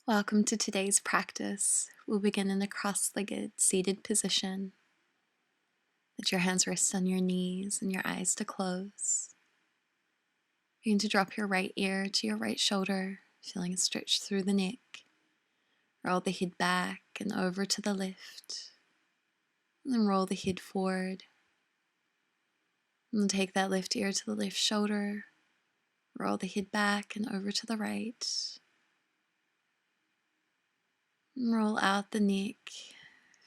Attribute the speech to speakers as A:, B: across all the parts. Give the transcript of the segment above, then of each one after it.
A: Welcome to today's practice. We'll begin in a cross-legged seated position. Let your hands rest on your knees and your eyes to close. You're going to drop your right ear to your right shoulder, feeling a stretch through the neck. Roll the head back and over to the left. And then roll the head forward. And then take that left ear to the left shoulder. Roll the head back and over to the right. And roll out the neck,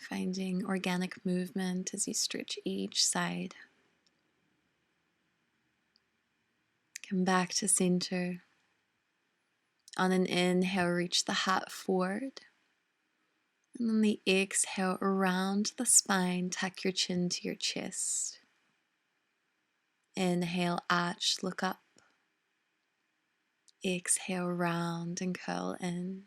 A: finding organic movement as you stretch each side. Come back to center. On an inhale, reach the heart forward. And on the exhale, around the spine, tuck your chin to your chest. Inhale, arch, look up. Exhale, round and curl in.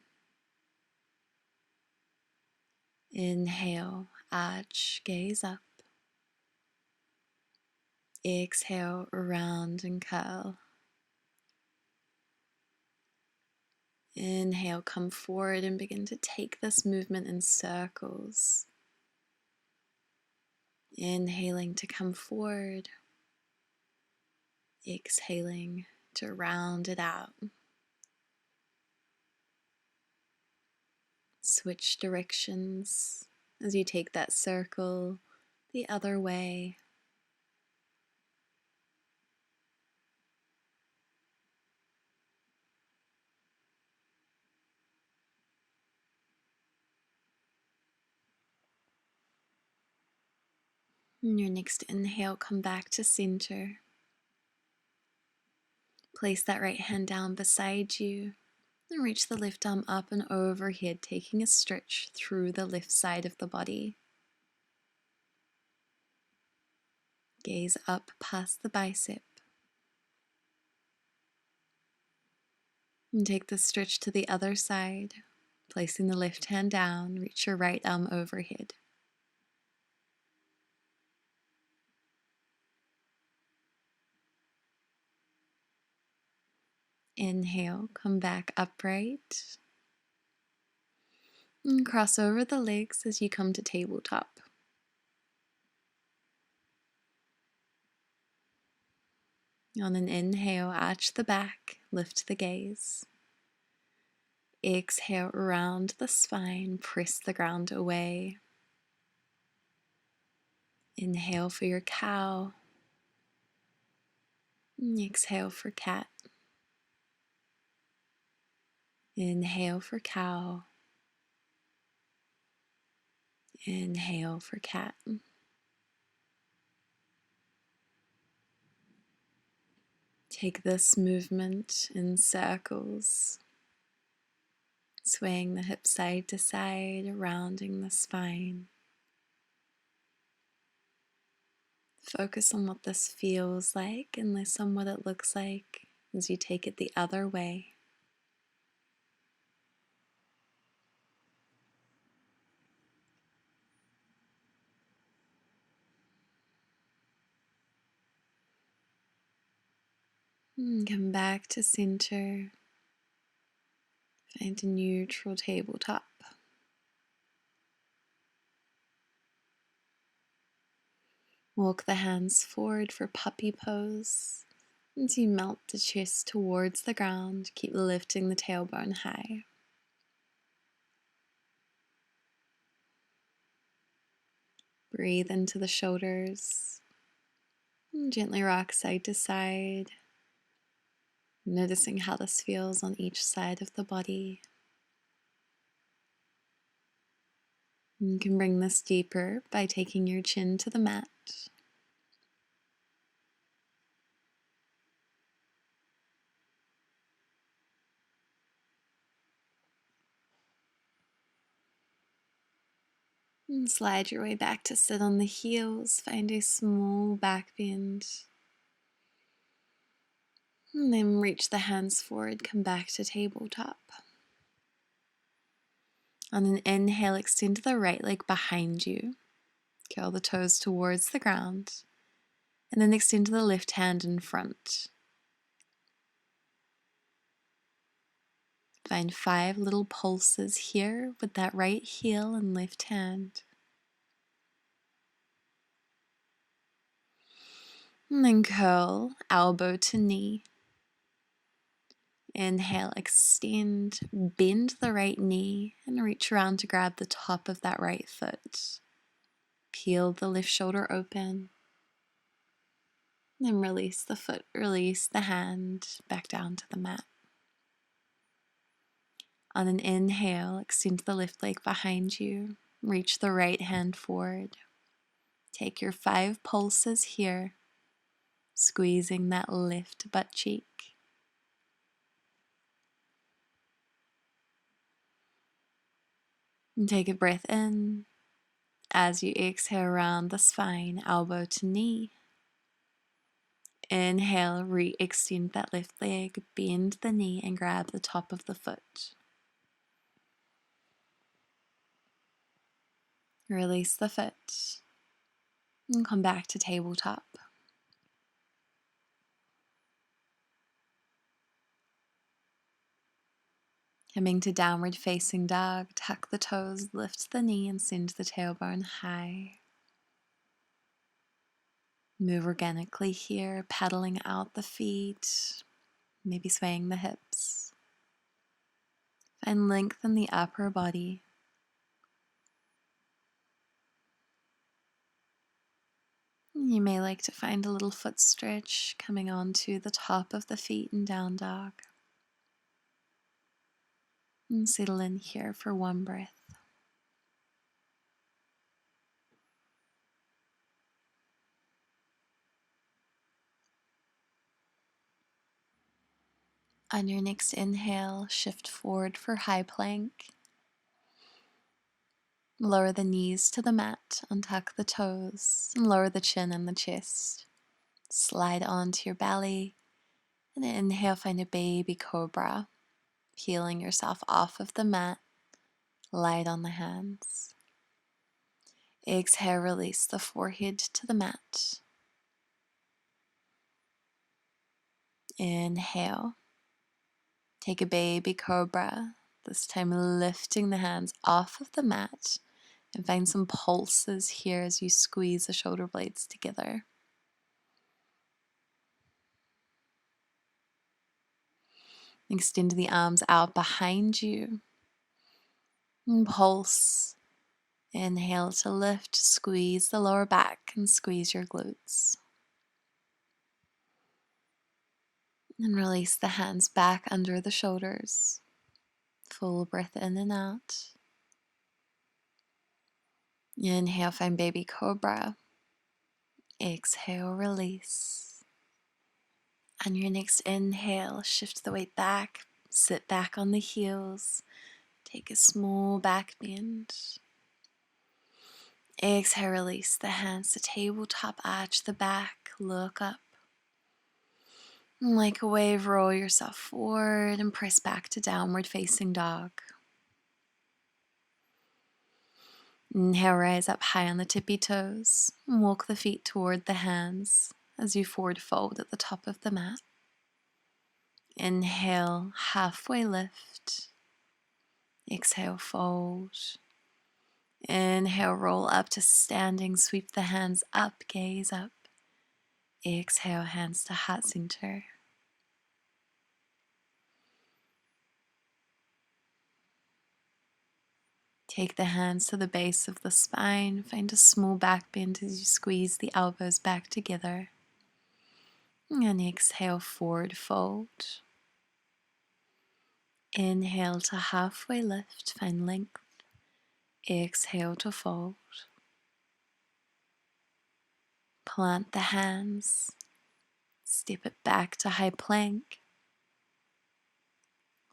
A: Inhale, arch, gaze up. Exhale, round and curl. Inhale, come forward and begin to take this movement in circles. Inhaling to come forward. Exhaling to round it out. Switch directions as you take that circle the other way. In your next inhale, come back to center. Place that right hand down beside you and reach the left arm up and overhead, taking a stretch through the left side of the body. Gaze up past the bicep. And take the stretch to the other side, placing the left hand down, reach your right arm overhead. Inhale, come back upright. And cross over the legs as you come to tabletop. On an inhale, arch the back, lift the gaze. Exhale, round the spine, press the ground away. Inhale for your cow. Exhale for cat. Inhale for cow. Inhale for cat. Take this movement in circles, swaying the hips side to side, rounding the spine. Focus on what this feels like and less on what it looks like as you take it the other way. Come back to center. Find a neutral tabletop. Walk the hands forward for puppy pose. As you melt the chest towards the ground, keep lifting the tailbone high. Breathe into the shoulders. And gently rock side to side. Noticing how this feels on each side of the body. You can bring this deeper by taking your chin to the mat. And slide your way back to sit on the heels. Find a small back bend. And then reach the hands forward, come back to tabletop. On an inhale, extend the right leg behind you. Curl the toes towards the ground. And then extend the left hand in front. Find 5 little pulses here with that right heel and left hand. And then curl, elbow to knee. Inhale, extend, bend the right knee and reach around to grab the top of that right foot. Peel the left shoulder open. Then release the foot, release the hand back down to the mat. On an inhale, extend the left leg behind you. Reach the right hand forward. Take your 5 pulses here, squeezing that left butt cheek. And take a breath in. As you exhale around the spine, elbow to knee. Inhale, re-extend that left leg, bend the knee and grab the top of the foot. Release the foot and come back to tabletop. Coming to downward facing dog, tuck the toes, lift the knee and send the tailbone high. Move organically here, pedaling out the feet, maybe swaying the hips. Find length in the upper body. You may like to find a little foot stretch coming onto the top of the feet in down dog. And settle in here for one breath. On your next inhale, shift forward for high plank. Lower the knees to the mat, untuck the toes, and lower the chin and the chest. Slide onto your belly, and inhale, find a baby cobra. Peeling yourself off of the mat, light on the hands. Exhale, release the forehead to the mat. Inhale, take a baby cobra, this time lifting the hands off of the mat and find some pulses here as you squeeze the shoulder blades together. Extend the arms out behind you and pulse. Inhale to lift, squeeze the lower back and squeeze your glutes. And release the hands back under the shoulders. Full breath in and out. Inhale, find baby cobra. Exhale, release. On your next inhale, shift the weight back. Sit back on the heels. Take a small back bend. Exhale, release the hands to tabletop, arch the back, look up. And like a wave, roll yourself forward and press back to downward facing dog. Inhale, rise up high on the tippy toes and walk the feet toward the hands as you forward fold at the top of the mat. Inhale, halfway lift. Exhale, fold. Inhale, roll up to standing, sweep the hands up, gaze up. Exhale, hands to heart center. Take the hands to the base of the spine. Find a small back bend as you squeeze the elbows back together. And exhale, forward fold. Inhale to halfway lift, find length. Exhale to fold. Plant the hands. Step it back to high plank.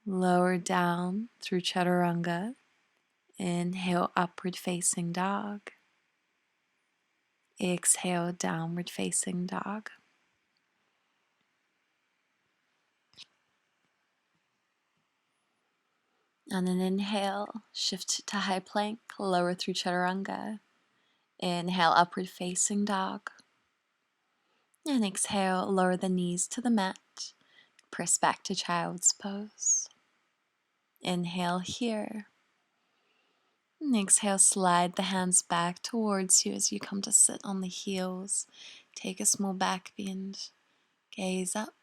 A: Lower down through chaturanga. Inhale, upward facing dog. Exhale, downward facing dog. On an inhale, shift to high plank, lower through chaturanga. Inhale, upward facing dog. And exhale, lower the knees to the mat. Press back to child's pose. Inhale here. And exhale, slide the hands back towards you as you come to sit on the heels. Take a small back bend. Gaze up.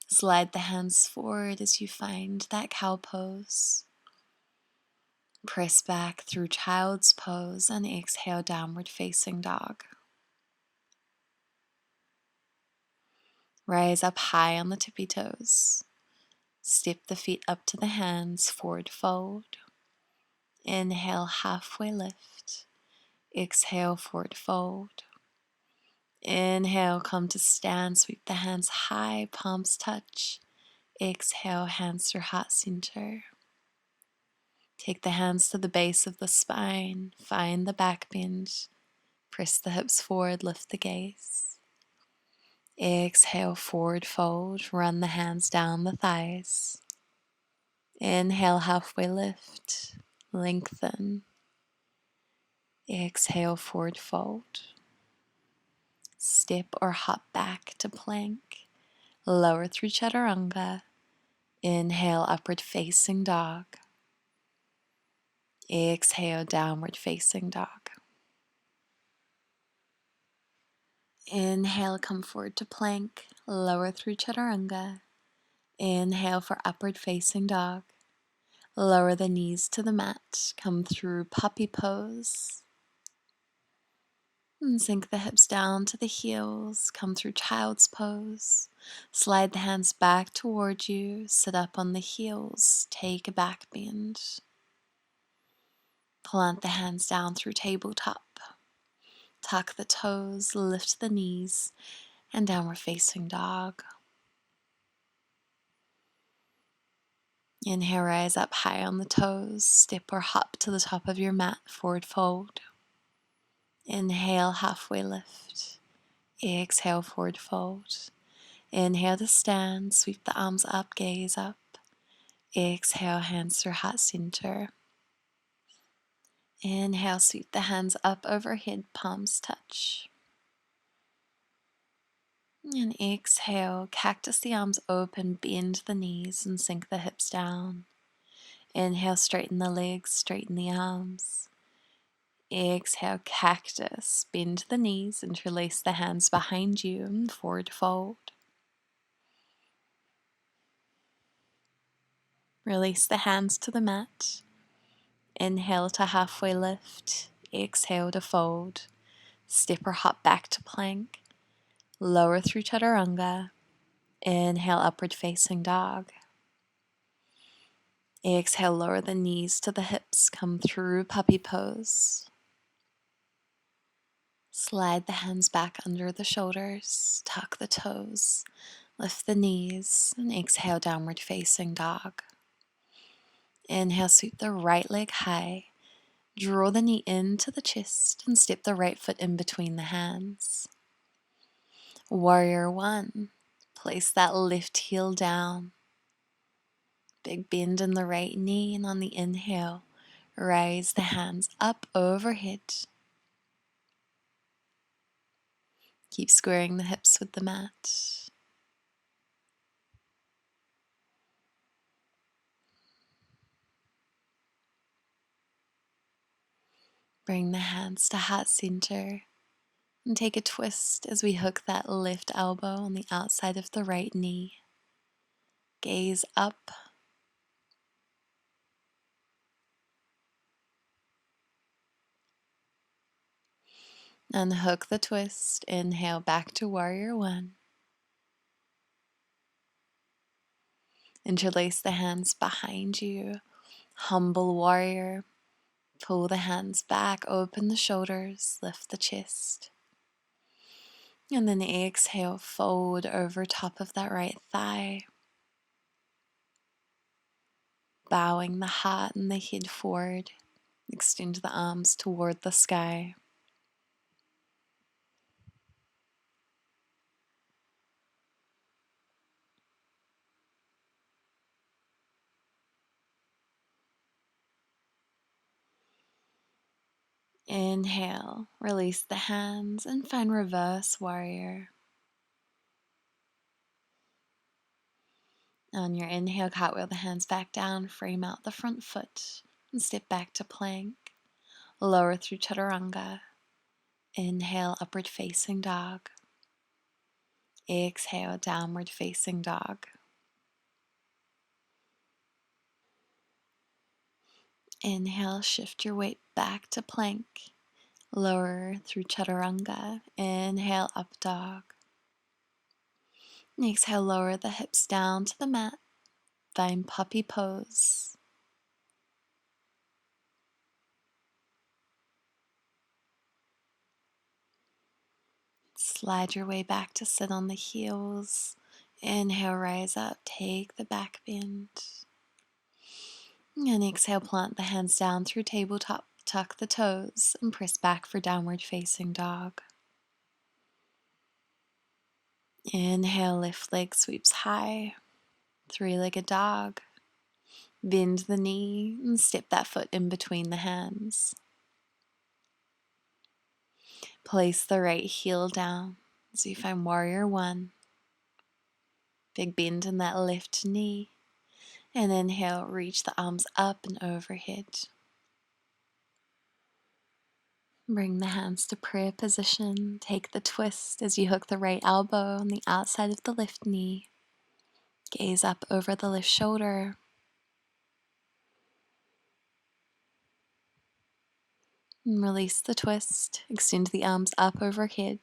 A: Slide the hands forward as you find that cow pose. Press back through child's pose and exhale, downward facing dog. Rise up high on the tippy toes. Step the feet up to the hands, forward fold. Inhale, halfway lift. Exhale, forward fold. Inhale, come to stand, sweep the hands high, palms touch. Exhale, hands through heart center. Take the hands to the base of the spine, find the back bend. Press the hips forward, lift the gaze. Exhale, forward fold, run the hands down the thighs. Inhale, halfway lift, lengthen. Exhale, forward fold. Step or hop back to plank. Lower through chaturanga. Inhale, upward facing dog. Exhale, downward facing dog. Inhale, come forward to plank. Lower through chaturanga. Inhale for upward facing dog. Lower the knees to the mat. Come through puppy pose. And sink the hips down to the heels. Come through child's pose. Slide the hands back toward you. Sit up on the heels. Take a back bend. Plant the hands down through tabletop. Tuck the toes, lift the knees, and downward facing dog. Inhale, rise up high on the toes. Step or hop to the top of your mat, forward fold. Inhale, halfway lift. Exhale, forward fold. Inhale to stand, sweep the arms up, gaze up. Exhale, hands through heart center. Inhale, sweep the hands up overhead, palms touch. And exhale, cactus the arms open, bend the knees and sink the hips down. Inhale, straighten the legs, straighten the arms. Exhale, cactus, bend the knees, interlace the hands behind you and forward fold. Release the hands to the mat. Inhale to halfway lift. Exhale to fold. Step or hop back to plank. Lower through chaturanga. Inhale, upward facing dog. Exhale, lower the knees to the hips. Come through puppy pose. Slide the hands back under the shoulders. Tuck the toes. Lift the knees. And exhale, downward facing dog. Inhale, sweep the right leg high. Draw the knee into the chest and step the right foot in between the hands. Warrior one. Place that left heel down. Big bend in the right knee, and on the inhale, raise the hands up overhead. Keep squaring the hips with the mat. Bring the hands to heart center and take a twist as we hook that left elbow on the outside of the right knee. Gaze up. Unhook the twist. Inhale back to warrior one. Interlace the hands behind you. Humble warrior. Pull the hands back, open the shoulders, lift the chest. And then exhale, fold over top of that right thigh. Bowing the heart and the head forward. Extend the arms toward the sky. Inhale, release the hands and find reverse warrior. On your inhale, cartwheel the hands back down, frame out the front foot, and step back to plank. Lower through chaturanga. Inhale, upward facing dog. Exhale, downward facing dog. Inhale, shift your weight back to plank. Lower through chaturanga. Inhale, up dog. Exhale, lower the hips down to the mat. Find puppy pose. Slide your way back to sit on the heels. Inhale, rise up, take the back bend. And exhale, plant the hands down through tabletop, tuck the toes, and press back for downward facing dog. Inhale, lift leg sweeps high. Three-legged dog. Bend the knee and step that foot in between the hands. Place the right heel down as you find warrior one. Big bend in that left knee. And inhale, reach the arms up and overhead. Bring the hands to prayer position. Take the twist as you hook the right elbow on the outside of the left knee. Gaze up over the left shoulder. And release the twist. Extend the arms up overhead.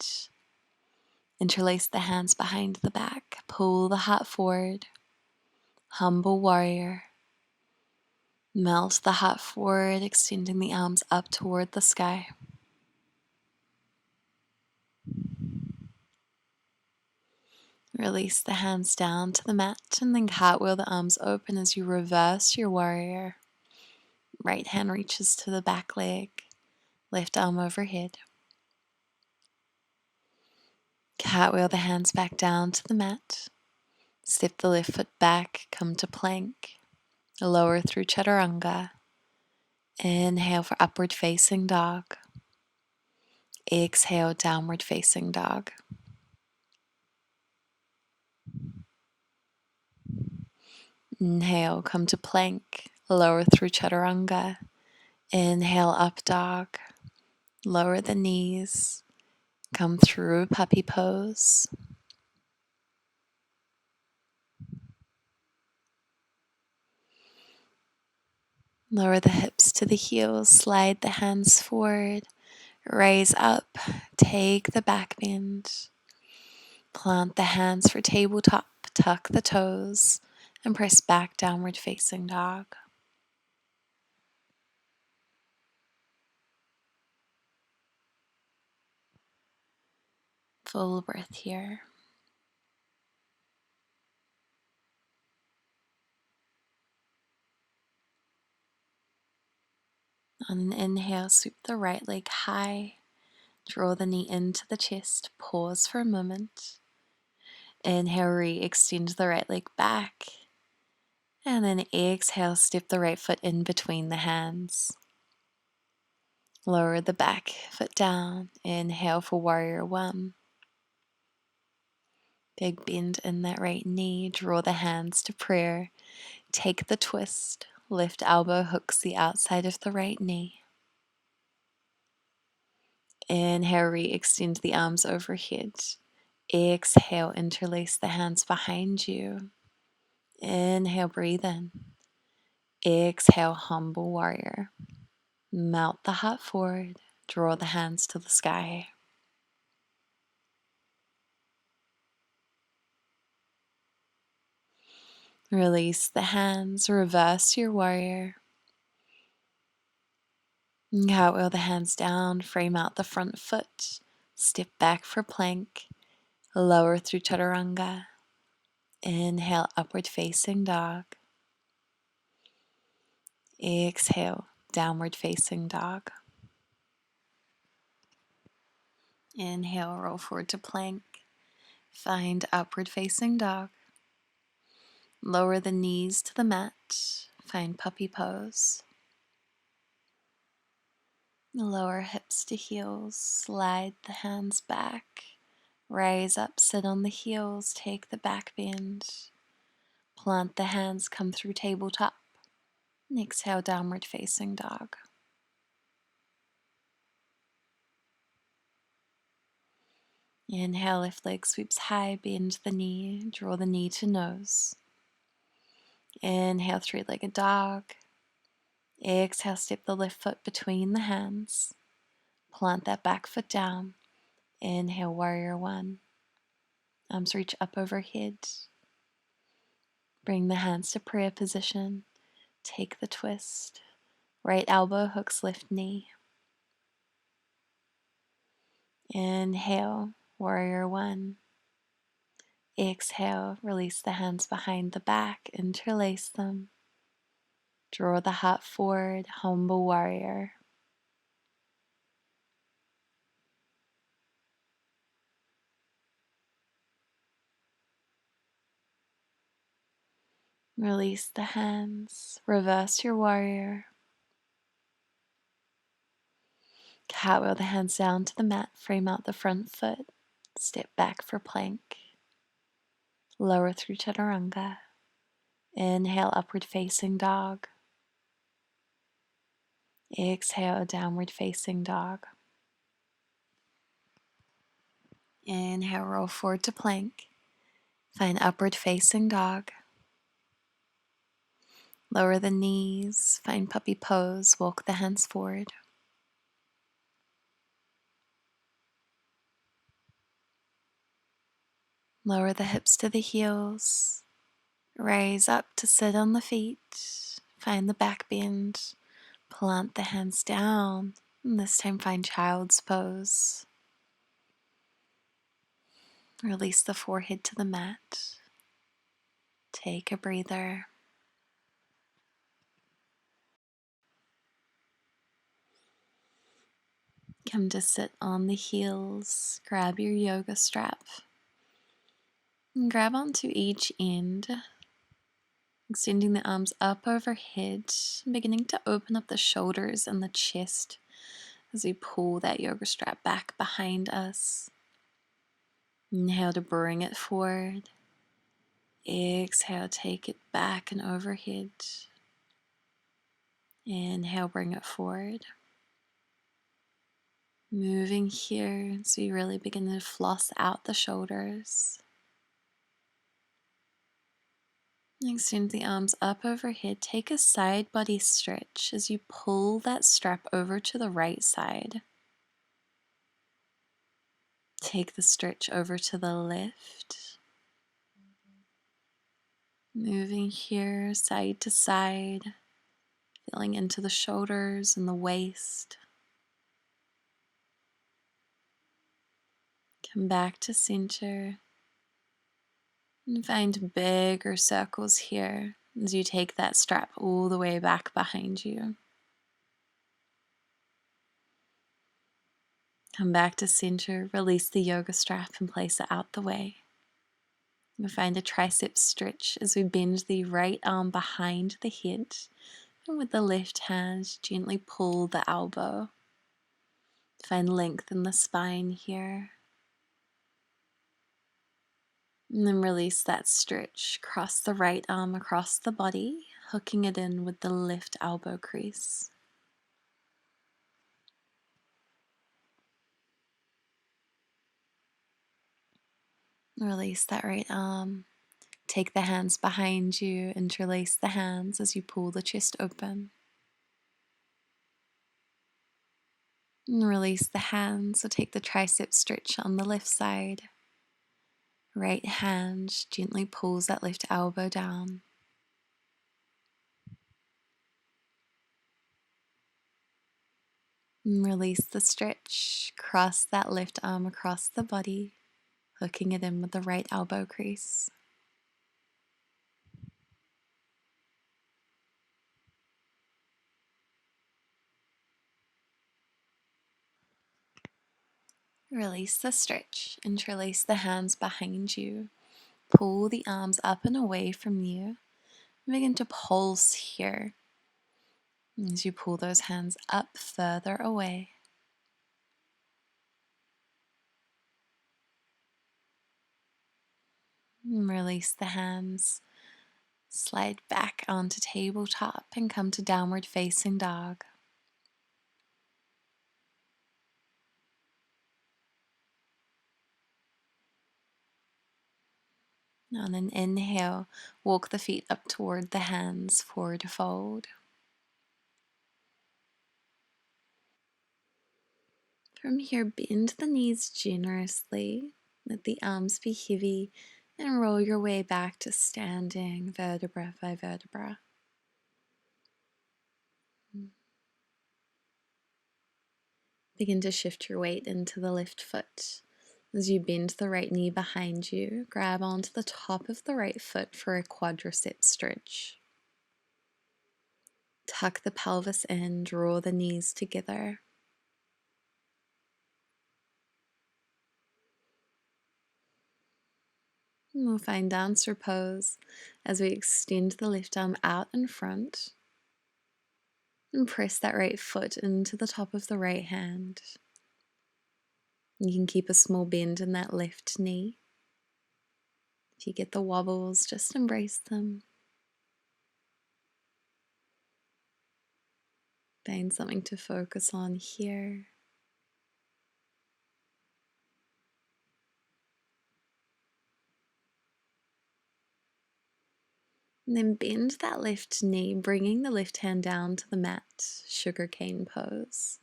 A: Interlace the hands behind the back. Pull the heart forward. Humble warrior. Melt the heart forward, extending the arms up toward the sky. Release the hands down to the mat and then cartwheel the arms open as you reverse your warrior. Right hand reaches to the back leg, left arm overhead. Cartwheel the hands back down to the mat. Step the left foot back, come to plank. Lower through chaturanga. Inhale for upward facing dog. Exhale, downward facing dog. Inhale, come to plank. Lower through chaturanga. Inhale, up dog. Lower the knees. Come through puppy pose. Lower the hips to the heels. Slide the hands forward. Raise up. Take the back bend. Plant the hands for tabletop. Tuck the toes. And press back downward facing dog. Full breath here. On an inhale, sweep the right leg high. Draw the knee into the chest. Pause for a moment. Inhale, re-extend the right leg back. And then exhale, step the right foot in between the hands. Lower the back foot down. Inhale for warrior one. Big bend in that right knee. Draw the hands to prayer. Take the twist. Left elbow hooks the outside of the right knee. Inhale, re-extend the arms overhead. Exhale, interlace the hands behind you. Inhale, breathe in. Exhale, humble warrior. Melt the heart forward. Draw the hands to the sky. Release the hands. Reverse your warrior. Cartwheel the hands down. Frame out the front foot. Step back for plank. Lower through chaturanga. Inhale, upward facing dog. Exhale, downward facing dog. Inhale, roll forward to plank. Find upward facing dog. Lower the knees to the mat. Find puppy pose. Lower hips to heels. Slide the hands back. Rise up, sit on the heels. Take the back bend. Plant the hands, come through tabletop. And exhale, downward facing dog. Inhale, left leg sweeps high, bend the knee, draw the knee to nose. Inhale, three-legged dog. Exhale, step the left foot between the hands. Plant that back foot down. Inhale, warrior one. Arms reach up overhead. Bring the hands to prayer position. Take the twist. Right elbow hooks left knee. Inhale, warrior one. Exhale, release the hands behind the back, interlace them. Draw the heart forward, humble warrior. Release the hands, reverse your warrior. Cartwheel the hands down to the mat, frame out the front foot, step back for plank. Lower through chaturanga. Inhale, upward facing dog. Exhale, downward facing dog. Inhale, roll forward to plank. Find upward facing dog. Lower the knees, find puppy pose, walk the hands forward. Lower the hips to the heels. Raise up to sit on the feet. Find the back bend. Plant the hands down. And this time find child's pose. Release the forehead to the mat. Take a breather. Come to sit on the heels. Grab your yoga strap. And grab onto each end. Extending the arms up overhead. Beginning to open up the shoulders and the chest as we pull that yoga strap back behind us. Inhale to bring it forward. Exhale, take it back and overhead. Inhale, bring it forward. Moving here as we really begin to floss out the shoulders. Extend the arms up overhead. Take a side body stretch as you pull that strap over to the right side. Take the stretch over to the left. Moving here side to side, feeling into the shoulders and the waist. Come back to center and find bigger circles here as you take that strap all the way back behind you. Come back to center, release the yoga strap and place it out the way. You'll find a triceps stretch as we bend the right arm behind the head and with the left hand gently pull the elbow. Find length in the spine here. And then release that stretch. Cross the right arm across the body, hooking it in with the left elbow crease. Release that right arm. Take the hands behind you, interlace the hands as you pull the chest open. And release the hands, so take the tricep stretch on the left side. Right hand gently pulls that left elbow down. And release the stretch, cross that left arm across the body, hooking it in with the right elbow crease. Release the stretch, interlace the hands behind you, pull the arms up and away from you, and begin to pulse here as you pull those hands up further away. And release the hands, Slide back onto tabletop and come to downward facing dog. On an inhale, walk the feet up toward the hands, forward fold. From here, bend the knees generously, let the arms be heavy, and roll your way back to standing, vertebra by vertebra. Begin to shift your weight into the left foot. As you bend the right knee behind you, grab onto the top of the right foot for a quadricep stretch. Tuck the pelvis in, draw the knees together. And we'll find dancer pose as we extend the left arm out in front and press that right foot into the top of the right hand. You can keep a small bend in that left knee. If you get the wobbles, just embrace them. Find something to focus on here. And then bend that left knee, bringing the left hand down to the mat, sugarcane pose.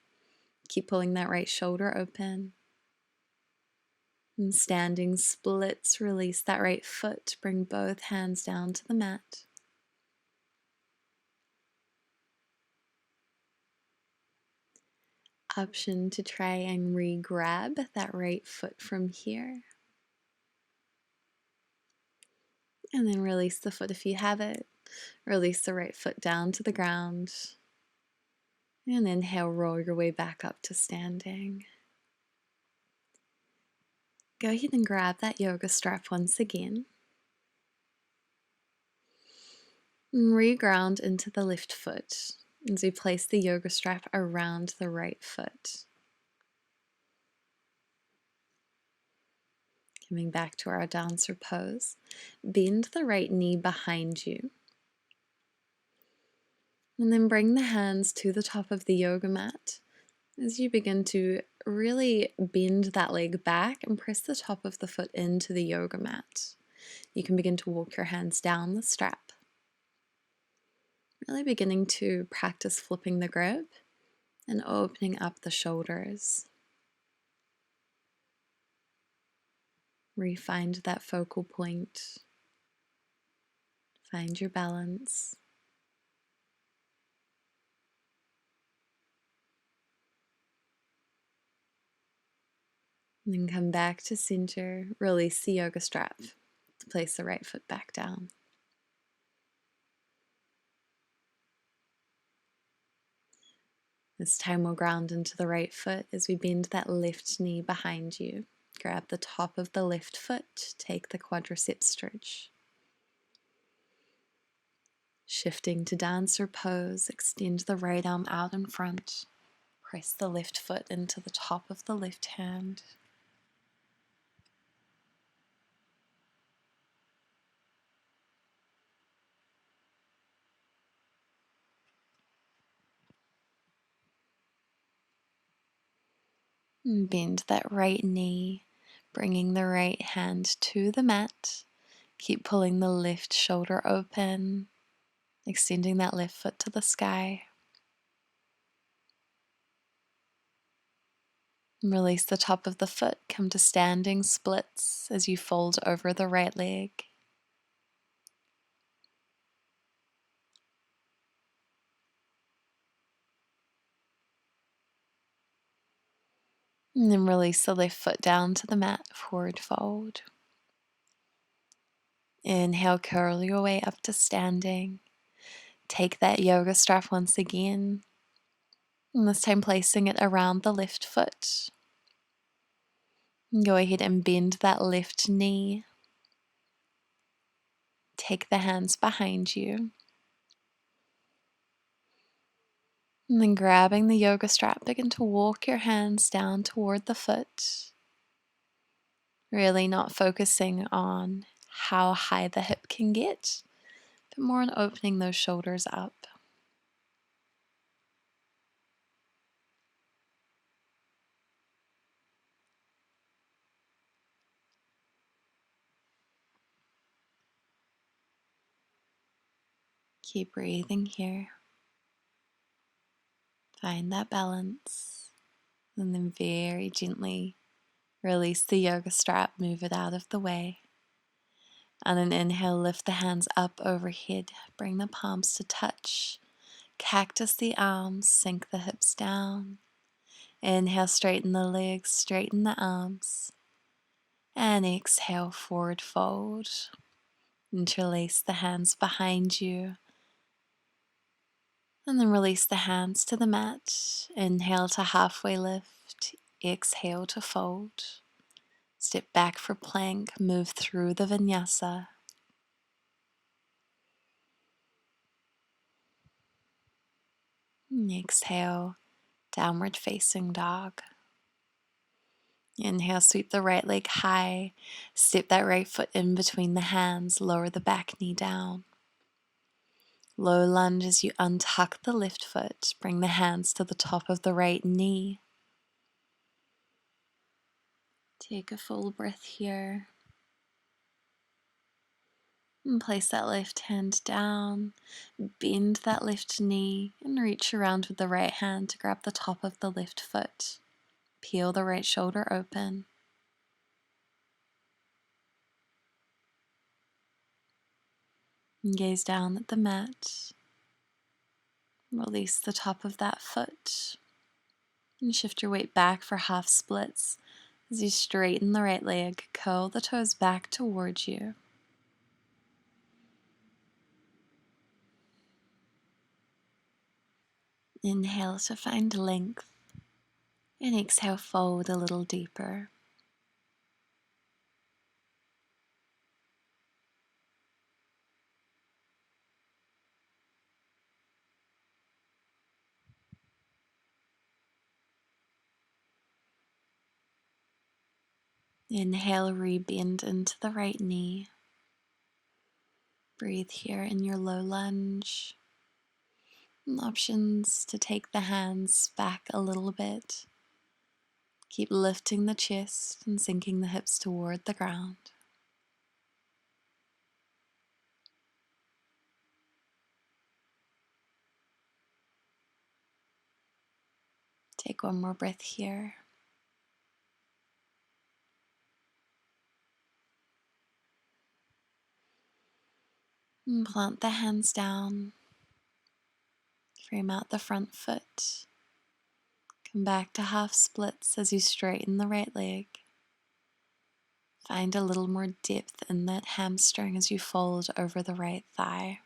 A: Keep pulling that right shoulder open. And standing splits, release that right foot, bring both hands down to the mat. Option to try and re-grab that right foot from here. And then release the foot if you have it. Release the right foot down to the ground. And inhale, roll your way back up to standing. Go ahead and grab that yoga strap once again. And re-ground into the left foot as we place the yoga strap around the right foot. Coming back to our dancer pose. Bend the right knee behind you. And then bring the hands to the top of the yoga mat as you begin to really bend that leg back and press the top of the foot into the yoga mat. You can begin to walk your hands down the strap. Really beginning to practice flipping the grip and opening up the shoulders. Find that focal point. Find your balance. And then come back to center. Release the yoga strap to place the right foot back down. This time we'll ground into the right foot as we bend that left knee behind you. Grab the top of the left foot, take the quadricep stretch. Shifting to dancer pose, extend the right arm out in front. Press the left foot into the top of the left hand. And bend that right knee, bringing the right hand to the mat. Keep pulling the left shoulder open, extending that left foot to the sky. And release the top of the foot, come to standing splits as you fold over the right leg. And then release the left foot down to the mat, forward fold. Inhale, curl your way up to standing. Take that yoga strap once again, and this time placing it around the left foot. And go ahead and bend that left knee. Take the hands behind you. And then grabbing the yoga strap, begin to walk your hands down toward the foot. Really not focusing on how high the hip can get, but more on opening those shoulders up. Keep breathing here. Find that balance. And then very gently release the yoga strap, move it out of the way. On an inhale, lift the hands up overhead. Bring the palms to touch. Cactus the arms, sink the hips down. Inhale, straighten the legs, straighten the arms. And exhale, forward fold. Interlace the hands behind you. And then release the hands to the mat. Inhale to halfway lift. Exhale to fold. Step back for plank. Move through the vinyasa. And exhale, downward facing dog. Inhale, sweep the right leg high. Step that right foot in between the hands. Lower the back knee down. Low lunge as you untuck the left foot. Bring the hands to the top of the right knee. Take a full breath here. And place that left hand down. Bend that left knee and reach around with the right hand to grab the top of the left foot. Peel the right shoulder open. And gaze down at the mat. Release the top of that foot. And shift your weight back for half splits. As you straighten the right leg, curl the toes back towards you. Inhale to find length. And exhale, fold a little deeper. Inhale, rebend into the right knee. Breathe here in your low lunge. And options to take the hands back a little bit. Keep lifting the chest and sinking the hips toward the ground. Take one more breath here. And plant the hands down. Frame out the front foot. Come back to half splits as you straighten the right leg. Find a little more depth in that hamstring as you fold over the right thigh.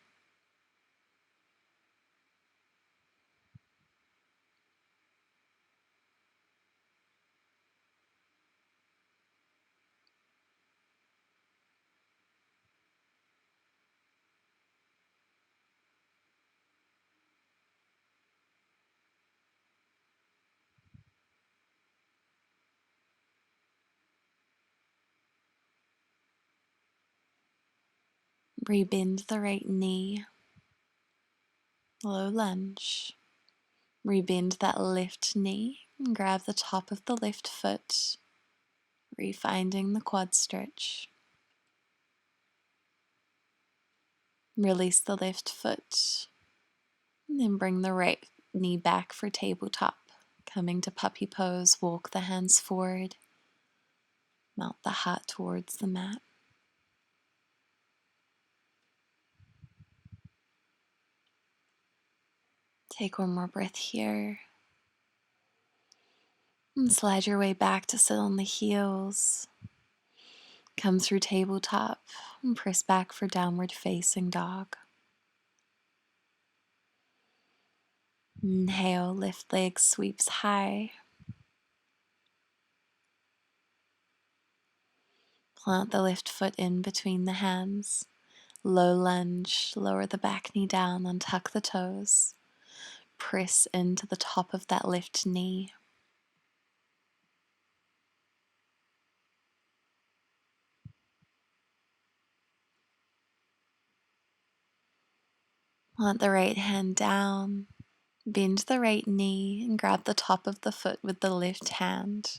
A: Rebend the right knee. Low lunge. Rebend that left knee and grab the top of the left foot, refinding the quad stretch. Release the left foot, and then bring the right knee back for tabletop. Coming to puppy pose, walk the hands forward, melt the heart towards the mat. Take one more breath here. And slide your way back to sit on the heels. Come through tabletop and press back for downward facing dog. Inhale, left leg sweeps high. Plant the left foot in between the hands. Low lunge, lower the back knee down, untuck the toes. Press into the top of that left knee. Plant the right hand down, bend the right knee, and grab the top of the foot with the left hand,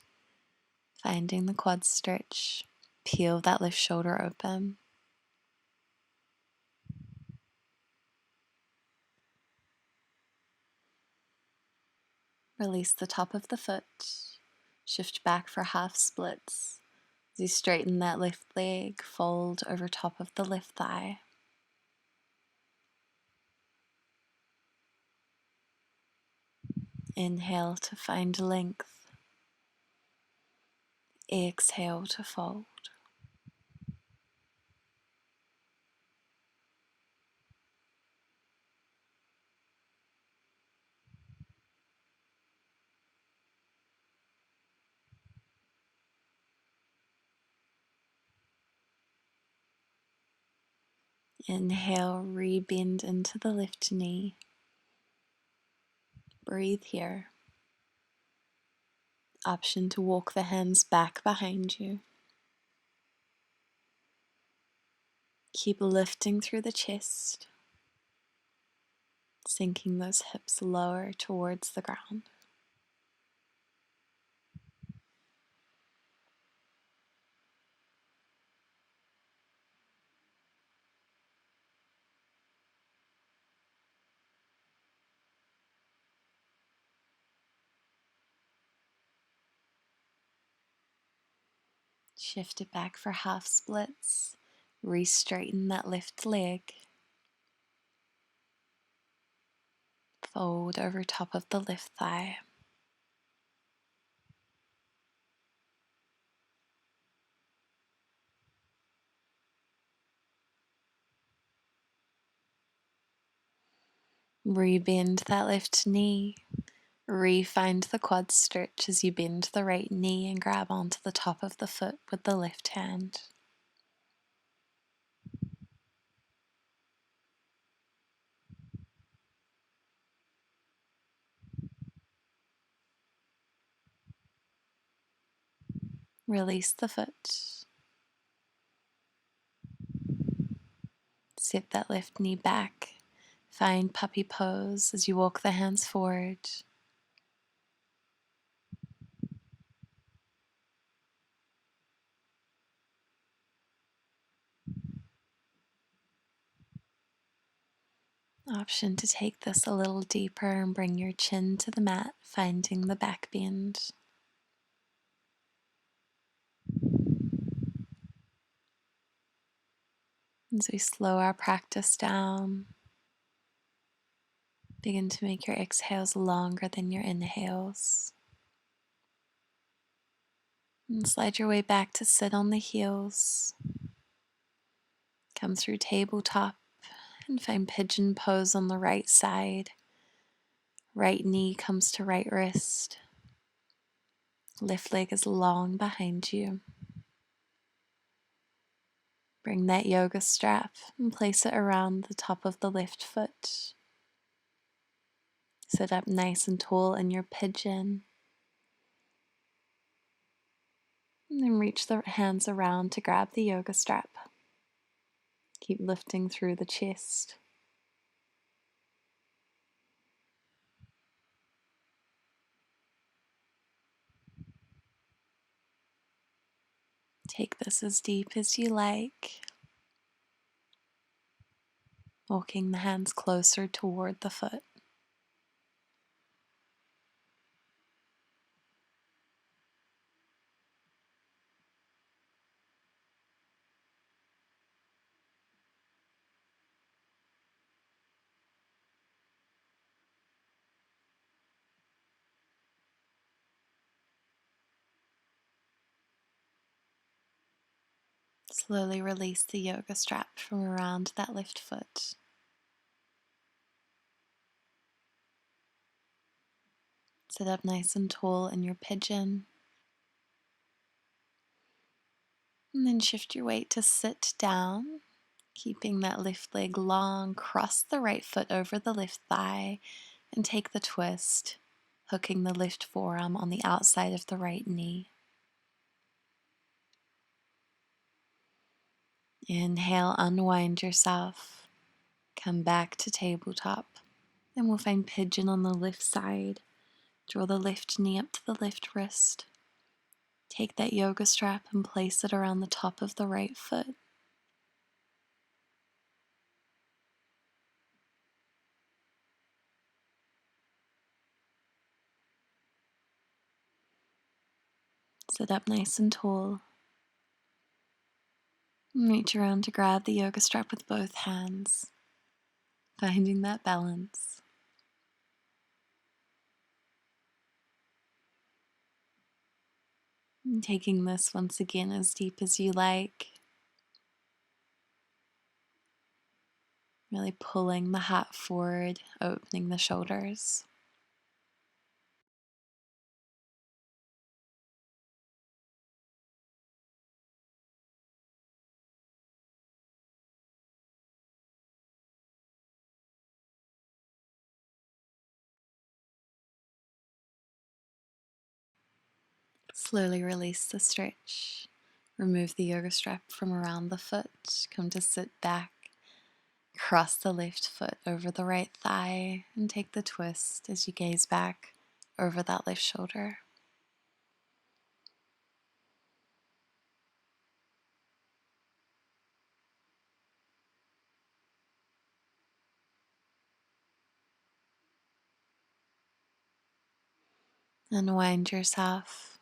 A: finding the quad stretch. Peel that left shoulder open. Release the top of the foot. Shift back for half splits. As you straighten that left leg, fold over top of the left thigh. Inhale to find length. Exhale to fold. Inhale, rebend into the left knee. Breathe here. Option to walk the hands back behind you. Keep lifting through the chest, sinking those hips lower towards the ground. Shift it back for half splits. Re-straighten that left leg. Fold over top of the left thigh. Rebend that left knee. Re-find the quad stretch as you bend the right knee and grab onto the top of the foot with the left hand. Release the foot. Sit that left knee back. Find puppy pose as you walk the hands forward. Option to take this a little deeper and bring your chin to the mat, finding the back bend. As we slow our practice down, begin to make your exhales longer than your inhales. And slide your way back to sit on the heels. Come through tabletop and find pigeon pose on the right side. Right knee comes to right wrist. Left leg is long behind you. Bring that yoga strap and place it around the top of the left foot. Sit up nice and tall in your pigeon. And then reach the hands around to grab the yoga strap. Keep lifting through the chest. Take this as deep as you like. Walking the hands closer toward the foot. Slowly release the yoga strap from around that left foot. Sit up nice and tall in your pigeon. And then shift your weight to sit down, keeping that left leg long. Cross the right foot over the left thigh and take the twist, hooking the left forearm on the outside of the right knee. Inhale, unwind yourself. Come back to tabletop. And we'll find pigeon on the left side. Draw the left knee up to the left wrist. Take that yoga strap and place it around the top of the right foot. Sit up nice and tall. And reach around to grab the yoga strap with both hands, finding that balance. And taking this once again as deep as you like. Really pulling the heart forward, opening the shoulders. Slowly release the stretch. Remove the yoga strap from around the foot. Come to sit back. Cross the left foot over the right thigh and take the twist as you gaze back over that left shoulder. Unwind yourself,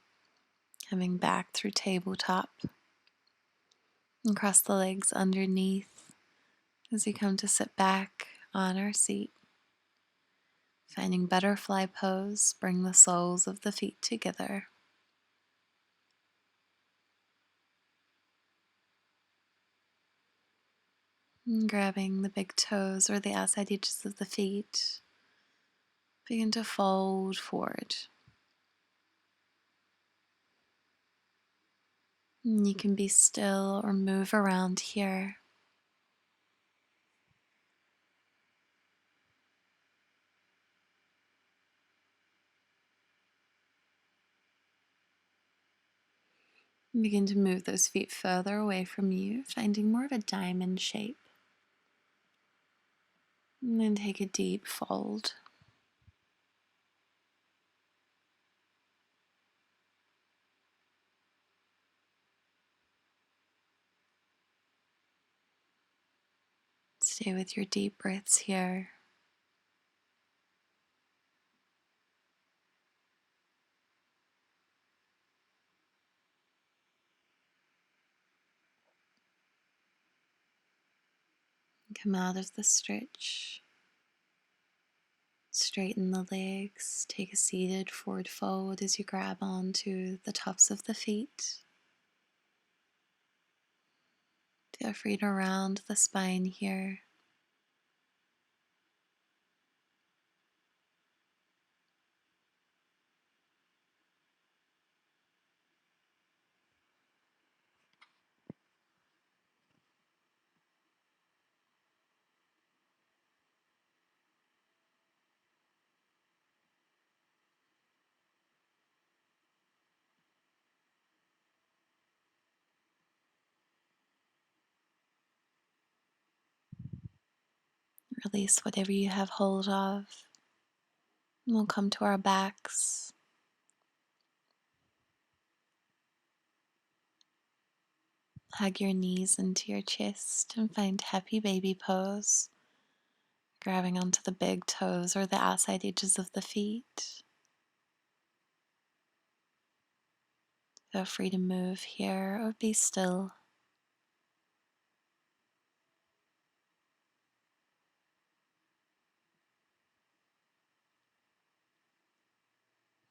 A: coming back through tabletop and cross the legs underneath as you come to sit back on our seat. Finding butterfly pose, bring the soles of the feet together. And grabbing the big toes or the outside edges of the feet, begin to fold forward. And you can be still or move around here. And begin to move those feet further away from you, finding more of a diamond shape. And then take a deep fold. Stay with your deep breaths here. Come out of the stretch. Straighten the legs. Take a seated forward fold as you grab onto the tops of the feet. Feel free to round the spine here. Release whatever you have hold of. And we'll come to our backs. Hug your knees into your chest and find happy baby pose. Grabbing onto the big toes or the outside edges of the feet. Feel free to move here or be still.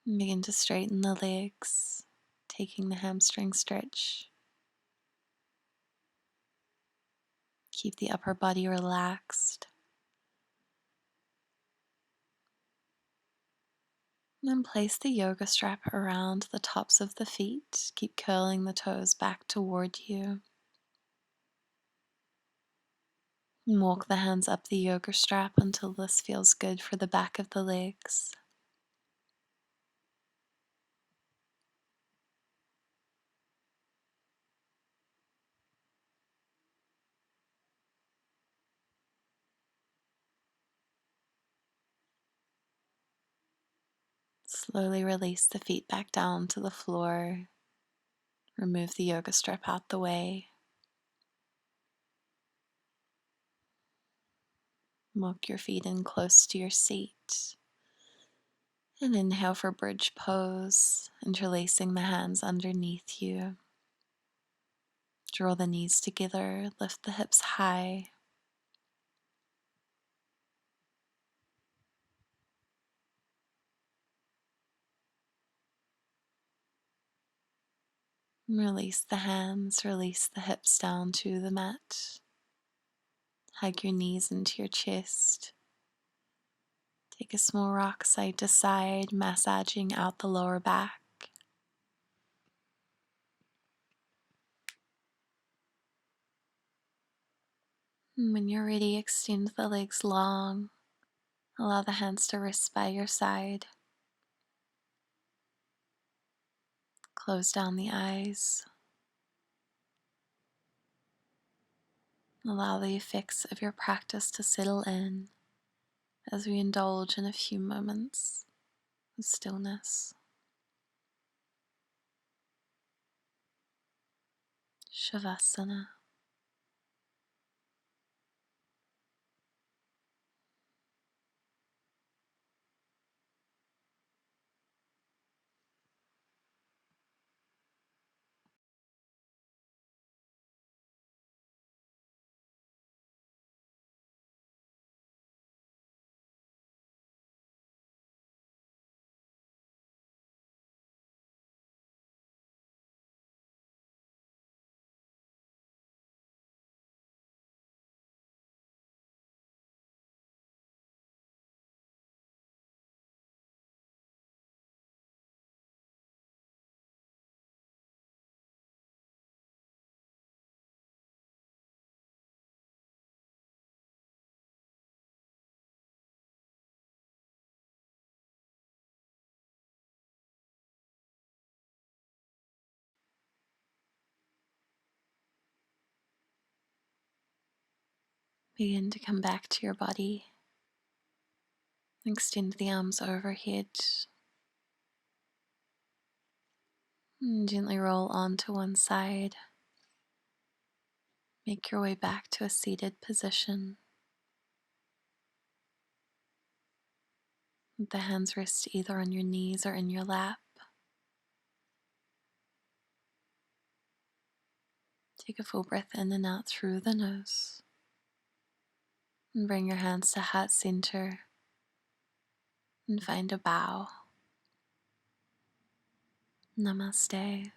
A: And begin to straighten the legs, taking the hamstring stretch. Keep the upper body relaxed. And then place the yoga strap around the tops of the feet. Keep curling the toes back toward you. And walk the hands up the yoga strap until this feels good for the back of the legs. Slowly release the feet back down to the floor. Remove the yoga strap out the way. Walk your feet in close to your seat. And inhale for bridge pose, interlacing the hands underneath you. Draw the knees together, lift the hips high. Release the hands, release the hips down to the mat. Hug your knees into your chest. Take a small rock side to side, massaging out the lower back. And when you're ready, extend the legs long. Allow the hands to rest by your side. Close down the eyes. Allow the effects of your practice to settle in as we indulge in a few moments of stillness. Shavasana. Begin to come back to your body. Extend the arms overhead. And gently roll onto one side. Make your way back to a seated position. Let the hands rest either on your knees or in your lap. Take a full breath in and out through the nose. And bring your hands to heart center and find a bow. Namaste.